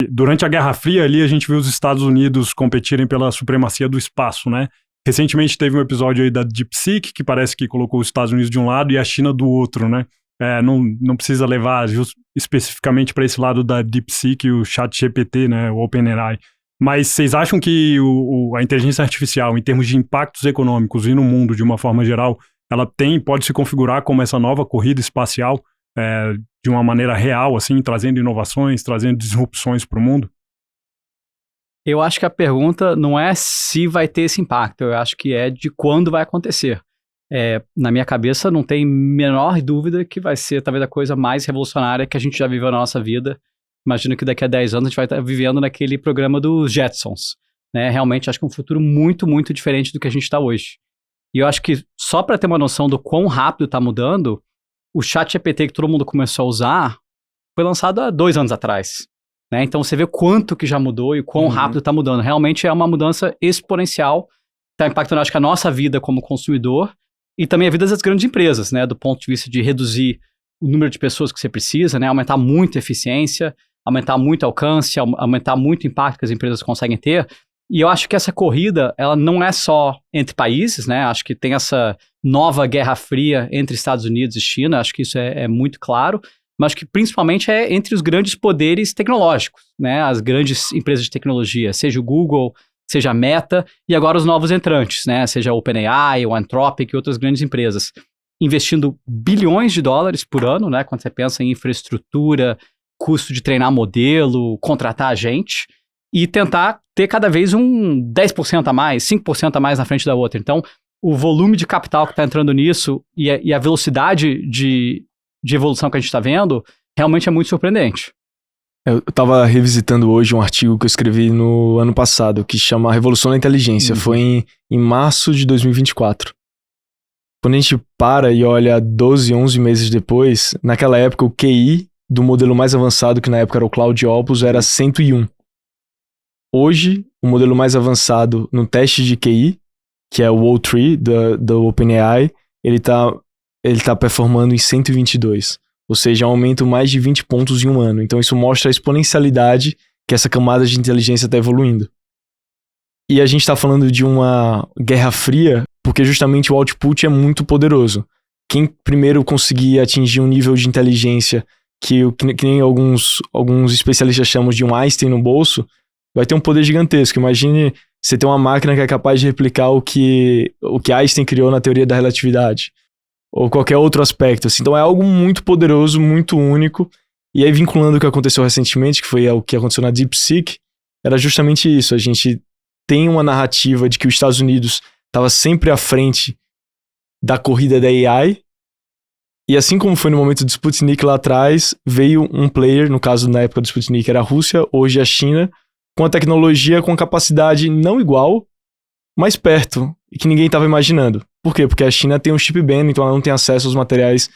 Durante a Guerra Fria ali, a gente viu os Estados Unidos competirem pela supremacia do espaço, né? Recentemente teve um episódio aí da DeepSeek, que parece que colocou os Estados Unidos de um lado e a China do outro, né? Não precisa levar especificamente para esse lado da DeepSeek e o ChatGPT, né? O OpenAI. Mas vocês acham que a inteligência artificial, em termos de impactos econômicos e no mundo de uma forma geral, ela pode se configurar como essa nova corrida espacial de uma maneira real, assim, trazendo inovações, trazendo disrupções para o mundo? Eu acho que a pergunta não é se vai ter esse impacto, eu acho que é de quando vai acontecer. Na minha cabeça não tem menor dúvida que vai ser talvez a coisa mais revolucionária que a gente já viveu na nossa vida. Imagino que daqui a 10 anos a gente vai estar vivendo naquele programa dos Jetsons, né? Realmente acho que é um futuro muito, muito diferente do que a gente está hoje. E eu acho que só para ter uma noção do quão rápido está mudando, o ChatGPT que todo mundo começou a usar foi lançado há 2 anos atrás, né? Então você vê quanto que já mudou e o quão rápido está mudando. Realmente é uma mudança exponencial, está impactando acho que a nossa vida como consumidor e também a vida das grandes empresas, né? Do ponto de vista de reduzir o número de pessoas que você precisa, né? Aumentar muito a eficiência, aumentar muito o alcance, aumentar muito o impacto que as empresas conseguem ter. E eu acho que essa corrida, ela não é só entre países, né? Acho que tem essa nova guerra fria entre Estados Unidos e China, acho que isso é muito claro, mas acho que principalmente é entre os grandes poderes tecnológicos, né? As grandes empresas de tecnologia, seja o Google, seja a Meta, e agora os novos entrantes, né? Seja a OpenAI, o Anthropic e outras grandes empresas, investindo bilhões de dólares por ano, né? Quando você pensa em infraestrutura, custo de treinar modelo, contratar gente, e tentar ter cada vez um 10% a mais, 5% a mais na frente da outra. Então, o volume de capital que está entrando nisso e a velocidade de evolução que a gente está vendo, realmente é muito surpreendente. Eu estava revisitando hoje um artigo que eu escrevi no ano passado, que chama Revolução da Inteligência. Foi em março de 2024. Quando a gente para e olha 12, 11 meses depois, naquela época o QI do modelo mais avançado, que na época era o Claude Opus, era 101. Hoje, o modelo mais avançado no teste de QI, que é o O3 da OpenAI, ele tá performando em 122. Ou seja, um aumento mais de 20 pontos em um ano. Então isso mostra a exponencialidade que essa camada de inteligência está evoluindo. E a gente está falando de uma guerra fria, porque justamente o output é muito poderoso. Quem primeiro conseguir atingir um nível de inteligência que nem alguns especialistas chamam de um Einstein no bolso, vai ter um poder gigantesco. Imagine você ter uma máquina que é capaz de replicar o que Einstein criou na teoria da relatividade, ou qualquer outro aspecto. Assim. Então é algo muito poderoso, muito único. E aí, vinculando o que aconteceu recentemente, que foi o que aconteceu na DeepSeek, era justamente isso. A gente tem uma narrativa de que os Estados Unidos estava sempre à frente da corrida da AI. E assim como foi no momento do Sputnik lá atrás, veio um player, no caso na época do Sputnik era a Rússia, hoje a China, com a tecnologia com capacidade não igual, mas perto, e que ninguém estava imaginando. Por quê? Porque a China tem um chip ban, então ela não tem acesso aos materiais,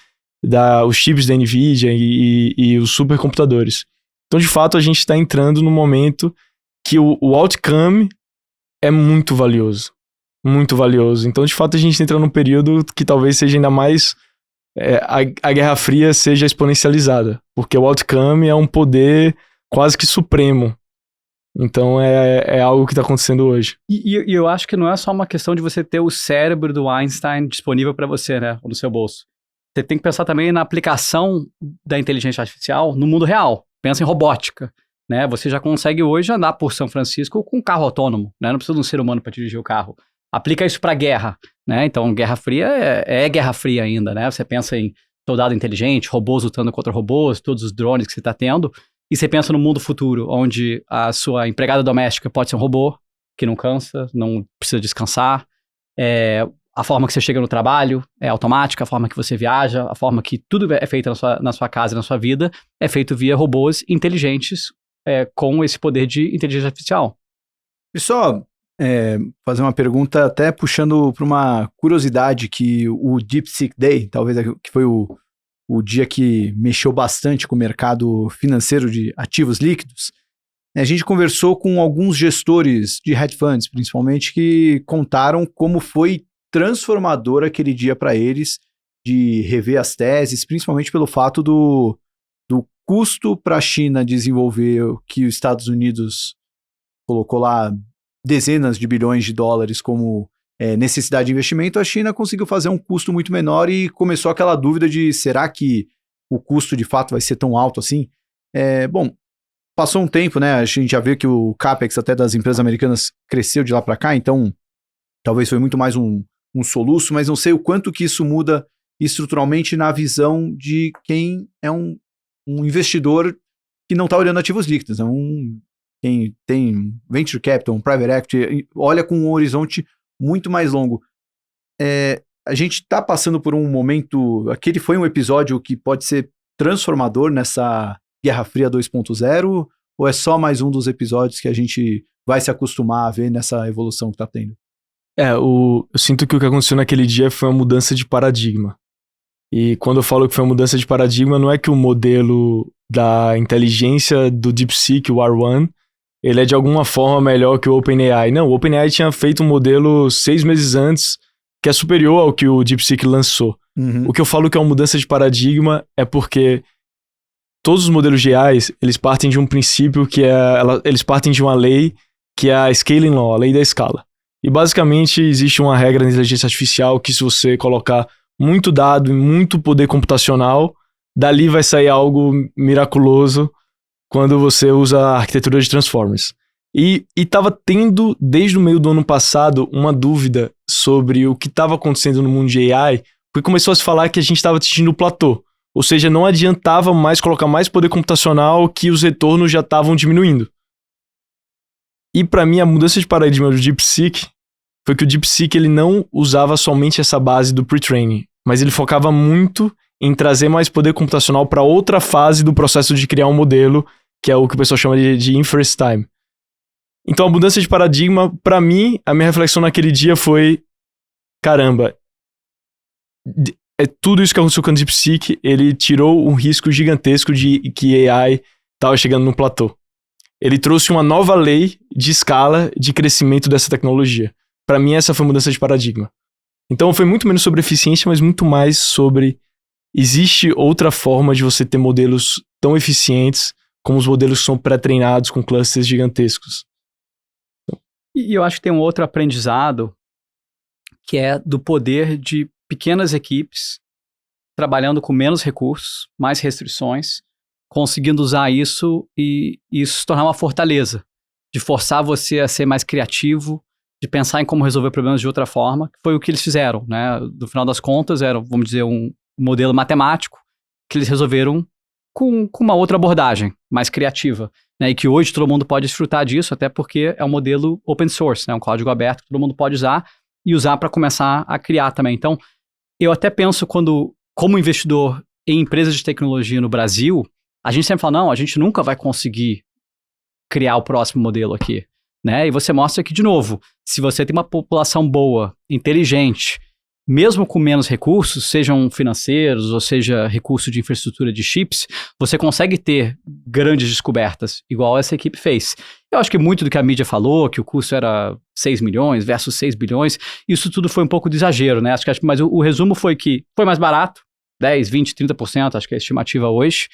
os chips da NVIDIA e os supercomputadores. Então, de fato, a gente está entrando no momento que o outcome é muito valioso. Muito valioso. Então, de fato, a gente entra num período que talvez seja ainda mais... a Guerra Fria seja exponencializada, porque o outcome é um poder quase que supremo. Então é algo que está acontecendo hoje. E eu acho que não é só uma questão de você ter o cérebro do Einstein disponível para você, né, ou no seu bolso. Você tem que pensar também na aplicação da inteligência artificial no mundo real. Pensa em robótica, né? Você já consegue hoje andar por São Francisco com um carro autônomo, né? Não precisa de um ser humano para dirigir o carro. Aplica isso para guerra, né? Então, Guerra Fria é Guerra Fria ainda, né? Você pensa em soldado inteligente, robôs lutando contra robôs, todos os drones que você está tendo. E você pensa no mundo futuro, onde a sua empregada doméstica pode ser um robô, que não cansa, não precisa descansar. A forma que você chega no trabalho é automática, a forma que você viaja, a forma que tudo é feito na sua casa e na sua vida é feito via robôs inteligentes com esse poder de inteligência artificial. E só fazer uma pergunta, até puxando para uma curiosidade que o DeepSeek Day, talvez que foi o dia que mexeu bastante com o mercado financeiro de ativos líquidos, a gente conversou com alguns gestores de hedge funds, principalmente, que contaram como foi transformador aquele dia para eles de rever as teses, principalmente pelo fato do custo para a China desenvolver o que os Estados Unidos colocou lá dezenas de bilhões de dólares como necessidade de investimento, a China conseguiu fazer um custo muito menor e começou aquela dúvida de será que o custo de fato vai ser tão alto assim? Bom, passou um tempo, né? A gente já viu que o CAPEX até das empresas americanas cresceu de lá para cá, então talvez foi muito mais um soluço, mas não sei o quanto que isso muda estruturalmente na visão de quem é um investidor que não está olhando ativos líquidos, né? Quem tem venture capital, um private equity, olha com um horizonte muito mais longo. A gente está passando por um momento, aquele foi um episódio que pode ser transformador nessa Guerra Fria 2.0, ou é só mais um dos episódios que a gente vai se acostumar a ver nessa evolução que está tendo? Eu sinto que o que aconteceu naquele dia foi uma mudança de paradigma. E quando eu falo que foi uma mudança de paradigma, não é que o modelo da inteligência do DeepSeek, o R1, ele é de alguma forma melhor que o OpenAI. Não, o OpenAI tinha feito um modelo 6 meses antes, que é superior ao que o DeepSeek lançou. Uhum. O que eu falo que é uma mudança de paradigma é porque todos os modelos de AI, eles partem de um princípio que eles partem de uma lei que é a Scaling Law, a lei da escala. E basicamente existe uma regra na inteligência artificial que se você colocar muito dado e muito poder computacional, dali vai sair algo miraculoso quando você usa a arquitetura de Transformers. E estava tendo, desde o meio do ano passado, uma dúvida sobre o que estava acontecendo no mundo de AI, porque começou a se falar que a gente estava atingindo o platô. Ou seja, não adiantava mais colocar mais poder computacional, que os retornos já estavam diminuindo. E para mim, a mudança de paradigma do DeepSeek foi que o DeepSeek ele não usava somente essa base do pre-training, mas ele focava muito em trazer mais poder computacional para outra fase do processo de criar um modelo, que é o que o pessoal chama de inference time. Então, a mudança de paradigma, para mim, a minha reflexão naquele dia foi, caramba, tudo isso que aconteceu com o DeepSeek, ele tirou um risco gigantesco de que AI estava chegando no platô. Ele trouxe uma nova lei de escala de crescimento dessa tecnologia. Para mim, essa foi a mudança de paradigma. Então, foi muito menos sobre eficiência, mas muito mais sobre existe outra forma de você ter modelos tão eficientes como os modelos que são pré-treinados com clusters gigantescos. E eu acho que tem um outro aprendizado que é do poder de pequenas equipes trabalhando com menos recursos, mais restrições, conseguindo usar isso e isso se tornar uma fortaleza, de forçar você a ser mais criativo, de pensar em como resolver problemas de outra forma, que foi o que eles fizeram, né? No final das contas, era, vamos dizer, um modelo matemático que eles resolveram com uma outra abordagem, mais criativa, né? E que hoje todo mundo pode desfrutar disso, até porque é um modelo open source, né? Um código aberto que todo mundo pode usar e usar para começar a criar também. Então, eu até penso como investidor em empresas de tecnologia no Brasil, a gente sempre fala, não, a gente nunca vai conseguir criar o próximo modelo aqui, né? E você mostra que, de novo, se você tem uma população boa, inteligente, mesmo com menos recursos, sejam financeiros ou seja recurso de infraestrutura de chips, você consegue ter grandes descobertas, igual essa equipe fez. Eu acho que muito do que a mídia falou, que o custo era 6 milhões versus 6 bilhões, isso tudo foi um pouco de exagero, né? Mas o resumo foi que foi mais barato, 10, 20, 30%, acho que é a estimativa hoje,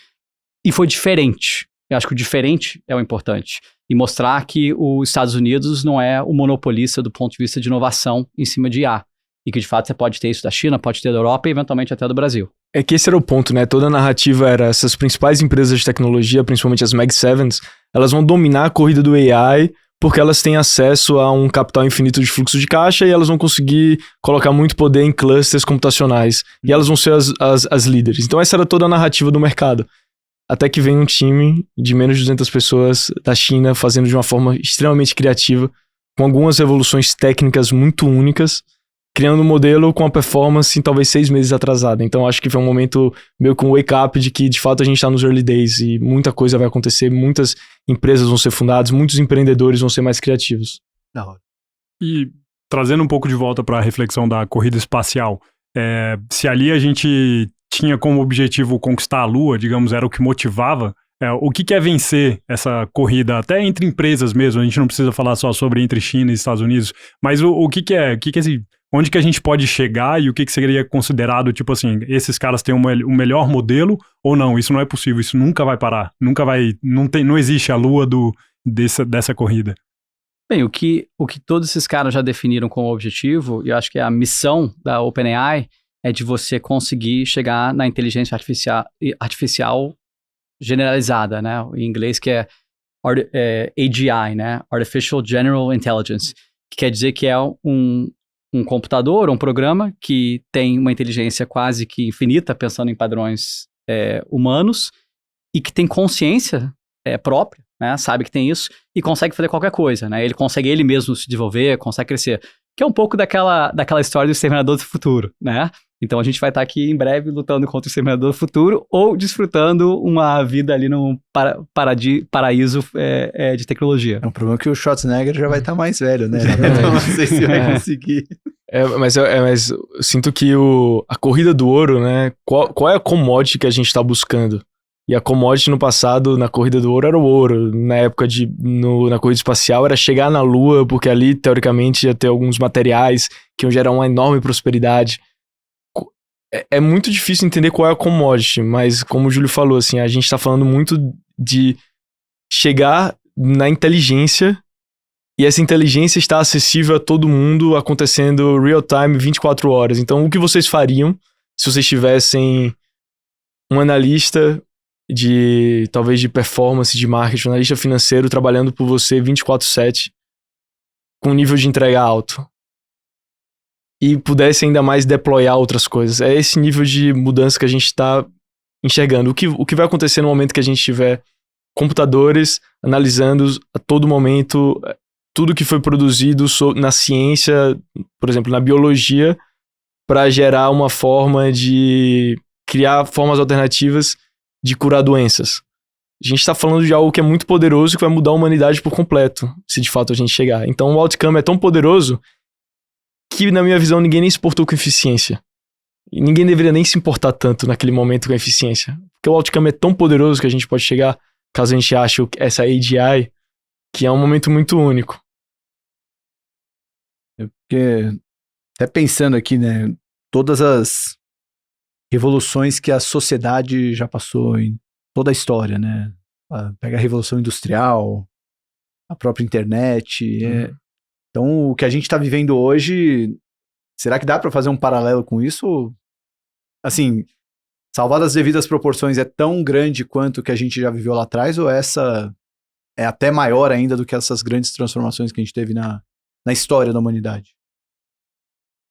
e foi diferente. Eu acho que o diferente é o importante. E mostrar que os Estados Unidos não é o monopolista do ponto de vista de inovação em cima de IA. E que, de fato, você pode ter isso da China, pode ter da Europa e, eventualmente, até do Brasil. É que esse era o ponto, né? Toda a narrativa era essas principais empresas de tecnologia, principalmente as Mag 7s, elas vão dominar a corrida do AI porque elas têm acesso a um capital infinito de fluxo de caixa e elas vão conseguir colocar muito poder em clusters computacionais. E elas vão ser as líderes. Então, essa era toda a narrativa do mercado. Até que vem um time de menos de 200 pessoas da China fazendo de uma forma extremamente criativa, com algumas revoluções técnicas muito únicas, criando um modelo com a performance em talvez 6 meses atrasada. Então acho que foi um momento meio que um wake-up de que de fato a gente está nos early days e muita coisa vai acontecer, muitas empresas vão ser fundadas, muitos empreendedores vão ser mais criativos. E trazendo um pouco de volta para a reflexão da corrida espacial, se ali a gente tinha como objetivo conquistar a Lua, digamos, era o que motivava, o que é vencer essa corrida, até entre empresas mesmo, a gente não precisa falar só sobre entre China e Estados Unidos, mas o que é esse onde que a gente pode chegar e o que seria considerado, tipo assim, esses caras têm o melhor modelo ou não? Isso não é possível, isso nunca vai parar, nunca vai, não existe a lua dessa corrida. Bem, o que todos esses caras já definiram como objetivo, e eu acho que a missão da OpenAI é de você conseguir chegar na inteligência artificial generalizada, né? Em inglês que é AGI, né? Artificial General Intelligence, que quer dizer que é um computador, um programa que tem uma inteligência quase que infinita, pensando em padrões humanos, e que tem consciência própria, né? Sabe que tem isso, e consegue fazer qualquer coisa, né? Ele consegue ele mesmo se desenvolver, consegue crescer. Que é um pouco daquela história do Exterminador do Futuro, né? Então a gente vai estar aqui em breve lutando contra o Exterminador do Futuro ou desfrutando uma vida ali num paraíso de tecnologia. É um problema que o Schwarzenegger já vai estar mais velho, né? Não sei se vai conseguir. Mas eu sinto que a corrida do ouro, né? Qual é a commodity que a gente está buscando? E a commodity no passado, na corrida do ouro, era o ouro. Na época na corrida espacial, era chegar na Lua, porque ali, teoricamente, ia ter alguns materiais que iam gerar uma enorme prosperidade. É muito difícil entender qual é a commodity, mas como o Júlio falou, assim, a gente tá falando muito de chegar na inteligência, e essa inteligência está acessível a todo mundo, acontecendo real time, 24 horas. Então, o que vocês fariam se vocês tivessem um analista talvez de performance, de marketing, um analista financeiro trabalhando por você 24/7, com nível de entrega alto, e pudesse ainda mais deployar outras coisas? É esse nível de mudança que a gente está enxergando. O que vai acontecer no momento que a gente tiver computadores analisando a todo momento tudo que foi produzido na ciência, por exemplo, na biologia, para gerar uma forma de criar formas alternativas de curar doenças. A gente está falando de algo que é muito poderoso, que vai mudar a humanidade por completo, se de fato a gente chegar. Então o outcome é tão poderoso que, na minha visão, ninguém nem se importou com eficiência. E ninguém deveria nem se importar tanto naquele momento com a eficiência. Porque o outcome é tão poderoso que a gente pode chegar, caso a gente ache essa AGI, que é um momento muito único. Porque, até pensando aqui, né, todas as revoluções que a sociedade já passou em toda a história, né? Pega a Revolução Industrial, a própria internet. Então, o que a gente está vivendo hoje, será que dá para fazer um paralelo com isso? Assim, salvado as devidas proporções, é tão grande quanto o que a gente já viveu lá atrás, ou essa é até maior ainda do que essas grandes transformações que a gente teve na história da humanidade?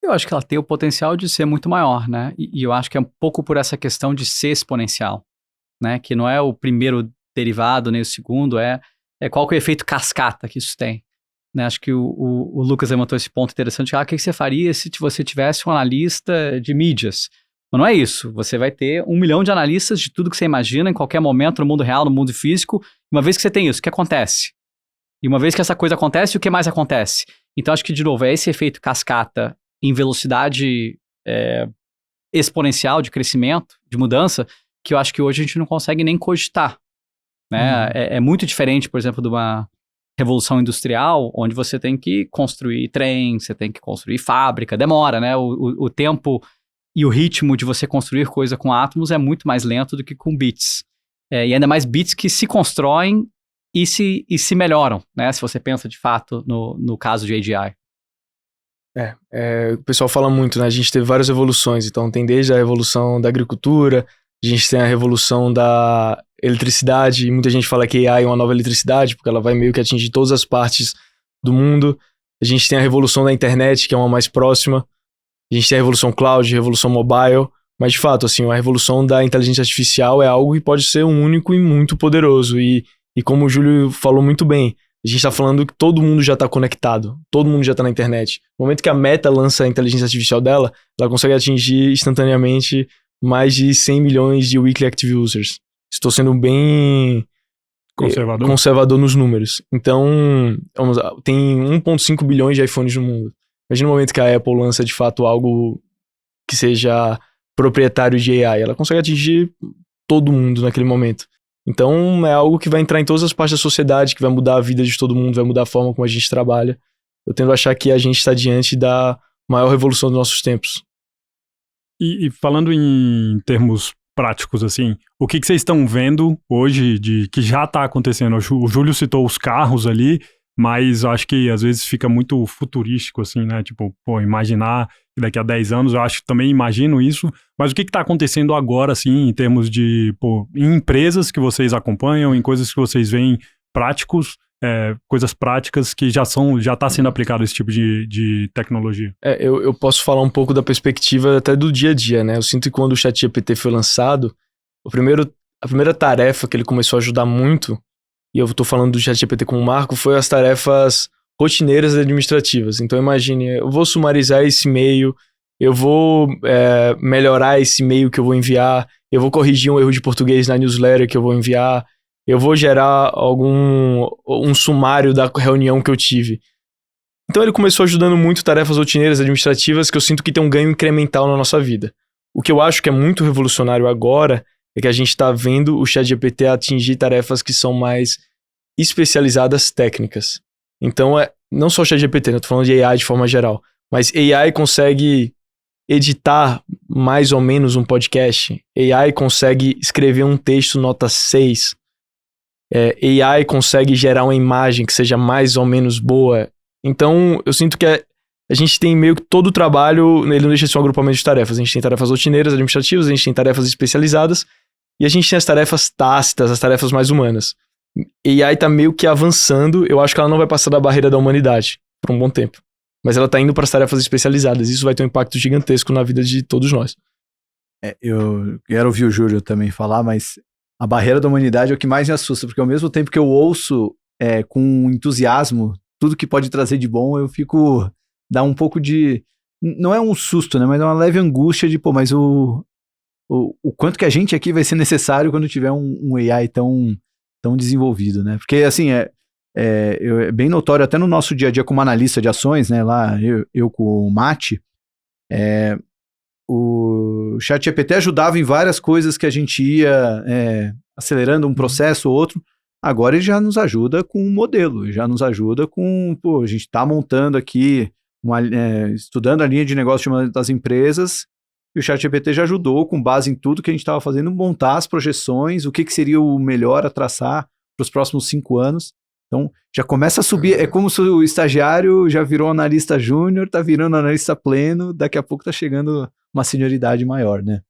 Eu acho que ela tem o potencial de ser muito maior, né? E eu acho que é um pouco por essa questão de ser exponencial, né? Que não é o primeiro derivado, nem o segundo, é qual que é o efeito cascata que isso tem. Né? Acho que o Lucas levantou esse ponto interessante. O que você faria se você tivesse um analista de mídias? Mas não é isso. Você vai ter 1 milhão de analistas de tudo que você imagina, em qualquer momento, no mundo real, no mundo físico. Uma vez que você tem isso, o que acontece? E uma vez que essa coisa acontece, o que mais acontece? Então, acho que, de novo, é esse efeito cascata em velocidade exponencial de crescimento, de mudança, que eu acho que hoje a gente não consegue nem cogitar. Né? É muito diferente, por exemplo, de uma revolução industrial, onde você tem que construir trem, você tem que construir fábrica, demora, né? O tempo e o ritmo de você construir coisa com átomos é muito mais lento do que com bits. E ainda mais bits que se constroem e se melhoram, né? Se você pensa de fato no caso de AGI. O pessoal fala muito, né? A gente teve várias revoluções, então tem desde a revolução da agricultura, a gente tem a revolução da eletricidade, e muita gente fala que AI é uma nova eletricidade, porque ela vai meio que atingir todas as partes do mundo. A gente tem a revolução da internet, que é uma mais próxima. A gente tem a revolução cloud, a revolução mobile, mas de fato, assim, a revolução da inteligência artificial é algo que pode ser único e muito poderoso, e como o Júlio falou muito bem, a gente tá falando que todo mundo já tá conectado, todo mundo já tá na internet. No momento que a Meta lança a inteligência artificial dela, ela consegue atingir instantaneamente mais de 100 milhões de weekly active users. Estou sendo bem conservador nos números. Então, tem 1,5 bilhões de iPhones no mundo. Imagina o momento que a Apple lança de fato algo que seja proprietário de AI. Ela consegue atingir todo mundo naquele momento. Então, é algo que vai entrar em todas as partes da sociedade, que vai mudar a vida de todo mundo, vai mudar a forma como a gente trabalha. Eu tendo a achar que a gente está diante da maior revolução dos nossos tempos. E falando em termos práticos, assim, o que vocês estão vendo hoje de que já está acontecendo? O Júlio citou os carros ali, mas eu acho que às vezes fica muito futurístico, assim, né? Tipo, pô, imaginar que daqui a 10 anos, eu acho que também imagino isso, mas o que está acontecendo agora, assim, em termos de, pô, em empresas que vocês acompanham, em coisas que vocês veem práticos, coisas práticas que já está sendo aplicado esse tipo de tecnologia? Eu posso falar um pouco da perspectiva até do dia a dia, né? Eu sinto que quando o ChatGPT foi lançado, a primeira tarefa que ele começou a ajudar muito, e eu tô falando do ChatGPT como marco, foi as tarefas rotineiras e administrativas. Então imagine, eu vou sumarizar esse e-mail, eu vou melhorar esse e-mail que eu vou enviar, eu vou corrigir um erro de português na newsletter que eu vou enviar, eu vou gerar um sumário da reunião que eu tive. Então ele começou ajudando muito tarefas rotineiras administrativas que eu sinto que tem um ganho incremental na nossa vida. O que eu acho que é muito revolucionário agora é que a gente está vendo o ChatGPT atingir tarefas que são mais especializadas técnicas. Então não só o ChatGPT, né? Eu tô falando de AI de forma geral, mas AI consegue editar mais ou menos um podcast, AI consegue escrever um texto nota 6, AI consegue gerar uma imagem que seja mais ou menos boa. Então, eu sinto que a gente tem meio que todo o trabalho, ele não deixa de ser um agrupamento de tarefas. A gente tem tarefas rotineiras, administrativas, a gente tem tarefas especializadas, e a gente tem as tarefas tácitas, as tarefas mais humanas. AI tá meio que avançando, eu acho que ela não vai passar da barreira da humanidade por um bom tempo. Mas ela tá indo para as tarefas especializadas, isso vai ter um impacto gigantesco na vida de todos nós. Eu quero ouvir o Júlio também falar, mas a barreira da humanidade é o que mais me assusta, porque ao mesmo tempo que eu ouço com entusiasmo tudo que pode trazer de bom, eu fico... dá um pouco de... não é um susto, né? Mas é uma leve angústia de, pô, mas o quanto que a gente aqui vai ser necessário quando tiver um AI tão desenvolvido, né? Porque, assim, é bem notório até no nosso dia a dia como analista de ações, né? Lá, eu com o Mate, o ChatGPT ajudava em várias coisas que a gente ia acelerando um processo ou outro. Agora ele já nos ajuda com um modelo, já nos ajuda com... pô, a gente está montando aqui, estudando a linha de negócio de uma das empresas, e o ChatGPT já ajudou, com base em tudo que a gente estava fazendo, montar as projeções, o que seria o melhor a traçar para os próximos 5 anos. Então, já começa a subir, é como se o estagiário já virou analista júnior, está virando analista pleno, daqui a pouco está chegando uma senioridade maior, né?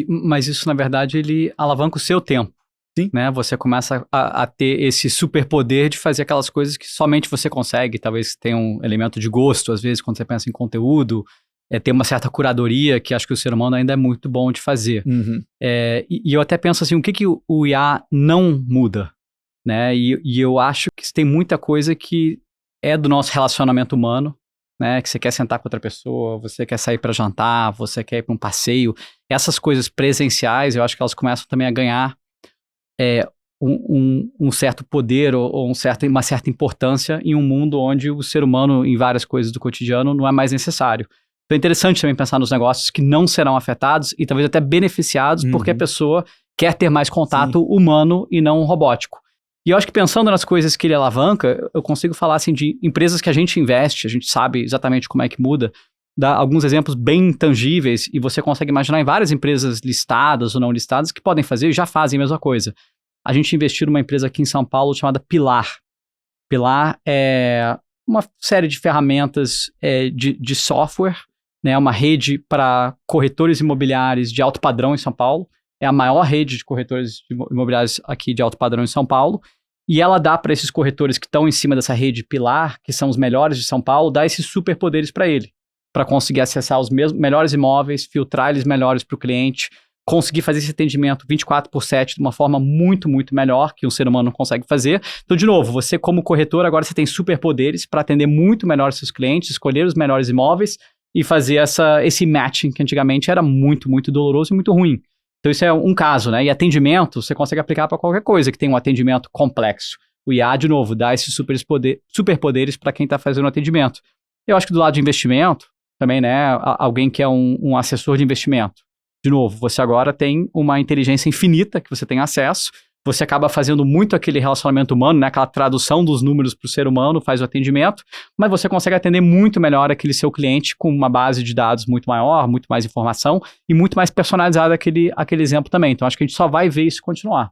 Mas isso, na verdade, ele alavanca o seu tempo. Sim. Né? Você começa a ter esse superpoder de fazer aquelas coisas que somente você consegue, talvez tenha um elemento de gosto, às vezes, quando você pensa em conteúdo, tem uma certa curadoria que acho que o ser humano ainda é muito bom de fazer. Uhum. E eu até penso assim, o que o IA não muda? Né? E eu acho que tem muita coisa que é do nosso relacionamento humano, né? Que você quer sentar com outra pessoa, você quer sair para jantar, você quer ir para um passeio. Essas coisas presenciais, eu acho que elas começam também a ganhar um certo poder ou uma certa importância em um mundo onde o ser humano, em várias coisas do cotidiano, não é mais necessário. Então é interessante também pensar nos negócios que não serão afetados e talvez até beneficiados porque a pessoa quer ter mais contato humano e não robótico. E eu acho que pensando nas coisas que ele alavanca, eu consigo falar assim de empresas que a gente investe, a gente sabe exatamente como é que muda, dá alguns exemplos bem tangíveis e você consegue imaginar em várias empresas listadas ou não listadas que podem fazer e já fazem a mesma coisa. A gente investiu numa empresa aqui em São Paulo chamada Pilar. Pilar é uma série de ferramentas de software, né, uma rede para corretores imobiliários de alto padrão em São Paulo. É a maior rede de corretores imobiliários aqui de alto padrão em São Paulo. E ela dá para esses corretores que estão em cima dessa rede Pilar, que são os melhores de São Paulo, dá esses superpoderes para ele, para conseguir acessar os melhores imóveis, filtrar eles melhores para o cliente, conseguir fazer esse atendimento 24/7 de uma forma muito, muito melhor que um ser humano não consegue fazer. Então, de novo, você como corretor, agora você tem superpoderes para atender muito melhor os seus clientes, escolher os melhores imóveis e fazer esse matching que antigamente era muito, muito doloroso e muito ruim. Então, isso é um caso, né? E atendimento, você consegue aplicar para qualquer coisa que tem um atendimento complexo. O IA, de novo, dá esses superpoderes para quem está fazendo o atendimento. Eu acho que do lado de investimento, também, né? Alguém que é um assessor de investimento. De novo, você agora tem uma inteligência infinita que você tem acesso. você acaba fazendo muito aquele relacionamento humano, né? Aquela tradução dos números para o ser humano, faz o atendimento, mas você consegue atender muito melhor aquele seu cliente com uma base de dados muito maior, muito mais informação e muito mais personalizada aquele exemplo também. Então, acho que a gente só vai ver isso continuar.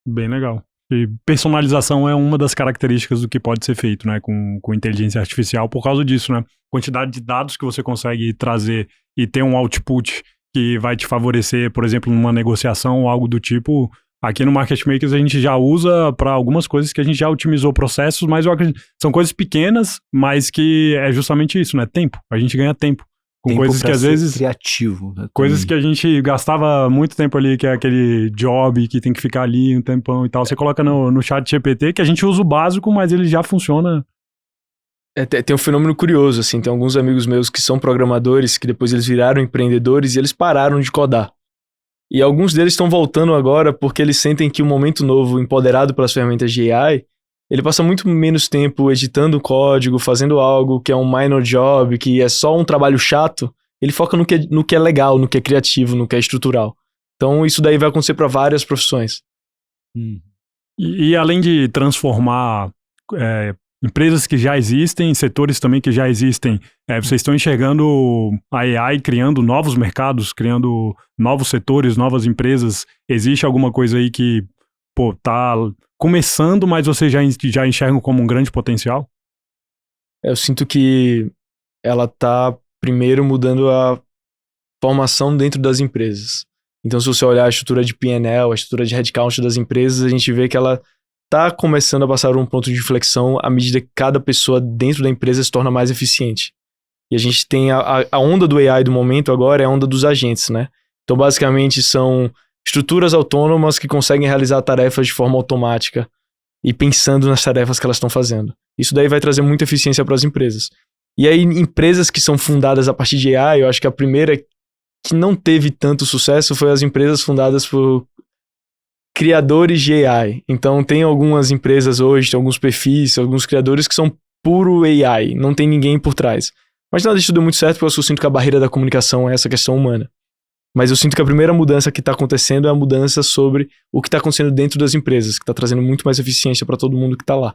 Bem legal. E personalização é uma das características do que pode ser feito, né, com inteligência artificial por causa disso, né? Quantidade de dados que você consegue trazer e ter um output que vai te favorecer, por exemplo, numa negociação ou algo do tipo. Aqui no Market Makers a gente já usa para algumas coisas que a gente já otimizou processos, mas eu acredito, são coisas pequenas, mas que é justamente isso, né? Tempo. A gente ganha tempo. Com Tempo coisas que às vezes... criativo. Né, coisas que a gente gastava muito tempo ali, que é aquele job que tem que ficar ali um tempão e tal. Você coloca no chat GPT, que a gente usa o básico, mas ele já funciona. Tem um fenômeno curioso, assim, tem alguns amigos meus que são programadores, que depois eles viraram empreendedores e eles pararam de codar. E alguns deles estão voltando agora porque eles sentem que o momento novo, empoderado pelas ferramentas de AI, ele passa muito menos tempo editando código, fazendo algo que é um minor job, que é só um trabalho chato. Ele foca no que é legal, no que é criativo, no que é estrutural. Então isso daí vai acontecer para várias profissões. E além de transformar empresas que já existem, setores também que já existem, vocês estão enxergando a AI criando novos mercados, criando novos setores, novas empresas. Existe alguma coisa aí que, tá começando, mas vocês já enxergam como um grande potencial? Eu sinto que ela tá primeiro mudando a formação dentro das empresas. Então, se você olhar a estrutura de P&L, a estrutura de headcount das empresas, a gente vê que ela tá começando a passar um ponto de inflexão à medida que cada pessoa dentro da empresa se torna mais eficiente. E a gente tem a onda do AI do momento agora é a onda dos agentes, né? Então, basicamente, são estruturas autônomas que conseguem realizar tarefas de forma automática e pensando nas tarefas que elas estão fazendo. Isso daí vai trazer muita eficiência para as empresas. E aí, empresas que são fundadas a partir de AI, eu acho que a primeira que não teve tanto sucesso foi as empresas fundadas por criadores de AI. Então, tem algumas empresas hoje, tem alguns perfis, alguns criadores que são puro AI, não tem ninguém por trás. Mas nada disso deu muito certo, porque eu sinto que a barreira da comunicação é essa questão humana. Mas eu sinto que a primeira mudança que está acontecendo é a mudança sobre o que está acontecendo dentro das empresas, que está trazendo muito mais eficiência para todo mundo que está lá.